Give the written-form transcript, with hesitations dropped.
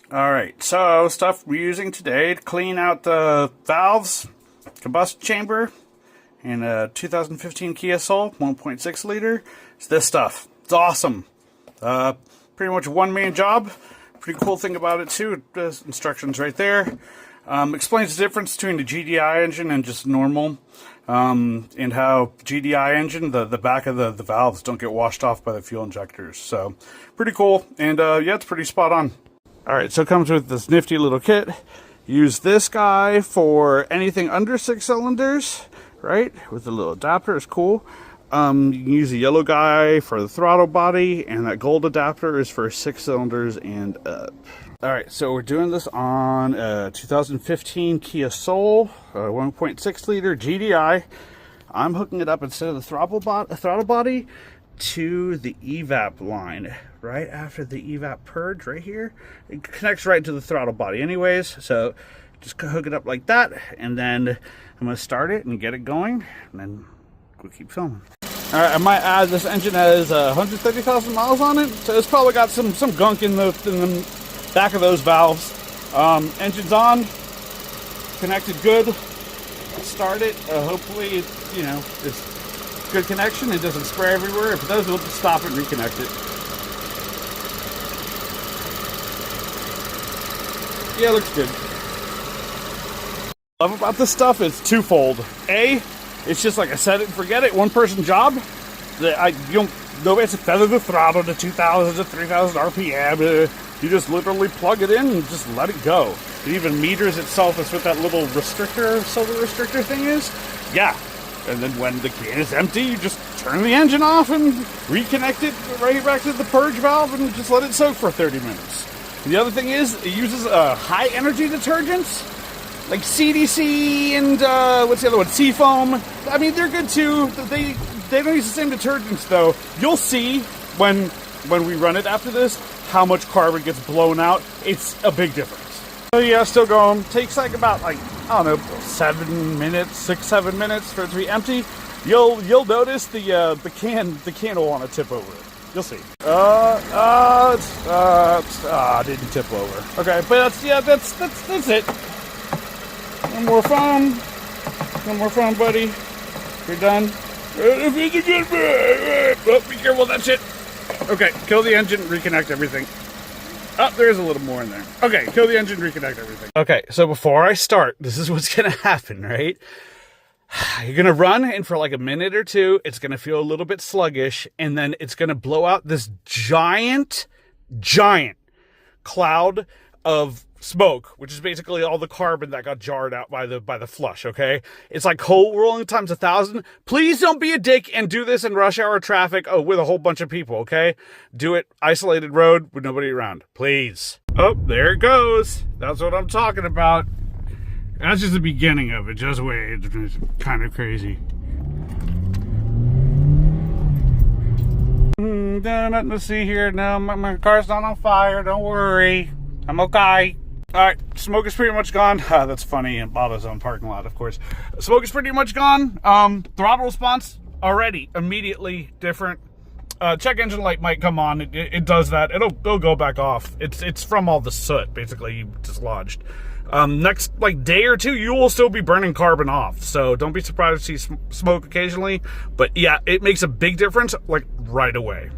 All right, so stuff we're using today to clean out the valves, combustion chamber, in a 2015 Kia Soul 1.6 liter. It's this stuff. It's awesome. Pretty much a one-man job. Pretty cool thing about it too, there's instructions right there. Explains the difference between the GDI engine and just normal, and how GDI engine, the back of the valves don't get washed off by the fuel injectors. So pretty cool, and yeah, it's pretty spot on. Alright, so it comes with this nifty little kit. Use this guy for anything under 6 cylinders, right? With the little adapter, it's cool. You can use the yellow guy for the throttle body, and that gold adapter is for 6 cylinders and up. Alright, so we're doing this on a 2015 Kia Soul, 1.6 liter GDI. I'm hooking it up instead of the throttle body to the evap line right after the evap purge right here. It connects right to the throttle body anyways, so just hook it up like that, and then I'm going to start it and get it going, and then we'll keep filming. Alright, I might add this engine has 130,000 miles on it, so it's probably got some gunk in the back of those valves. Engine's on, connected good. Let's start it. Hopefully, it's good connection. It doesn't spray everywhere. If it does, we'll just stop it and reconnect it. Yeah, it looks good. What I love about this stuff is twofold. A, it's just like a set it and forget it, one person job. Nobody has to feather the throttle to 2,000 to 3,000 RPM. You just literally plug it in and just let it go. It even meters itself as what that little restrictor, silver restrictor thing is. Yeah. And then when the can is empty, you just turn the engine off and reconnect it right back to the purge valve and just let it soak for 30 minutes. And the other thing is, it uses high energy detergents like CDC and what's the other one? Seafoam. I mean, they're good too. They don't use the same detergents though. You'll see when we run it after this how much carbon gets blown out. It's a big difference. So yeah, still going. Takes like about I don't know, 7 minutes, 7 minutes for it to be empty. You'll notice the can will want to tip over. You'll see. Didn't tip over. Okay, but that's it. One more phone, buddy. You're done. Oh, be careful of that shit. Okay, kill the engine, reconnect everything. Oh, there's a little more in there. Okay, kill the engine, reconnect everything. Okay, so before I start, this is what's going to happen, right? You're going to run, and for like a minute or two, it's going to feel a little bit sluggish, and then it's going to blow out this giant cloud of smoke, which is basically all the carbon that got jarred out by the flush, okay? It's like coal rolling times 1,000. Please don't be a dick and do this in rush hour traffic with a whole bunch of people, okay? Do it isolated road with nobody around, please. Oh, there it goes. That's what I'm talking about. That's just the beginning of it. Just wait. It's kind of crazy. Nothing to see here. No, my car's not on fire. Don't worry. I'm okay. Alright, smoke is pretty much gone. That's funny in Baba's own parking lot, of course. Smoke is pretty much gone. Throttle response already immediately different. Check engine light might come on. It does that. It'll go back off. It's from all the soot basically you dislodged. Next like day or two, you will still be burning carbon off. So don't be surprised to see smoke occasionally. But yeah, it makes a big difference like right away.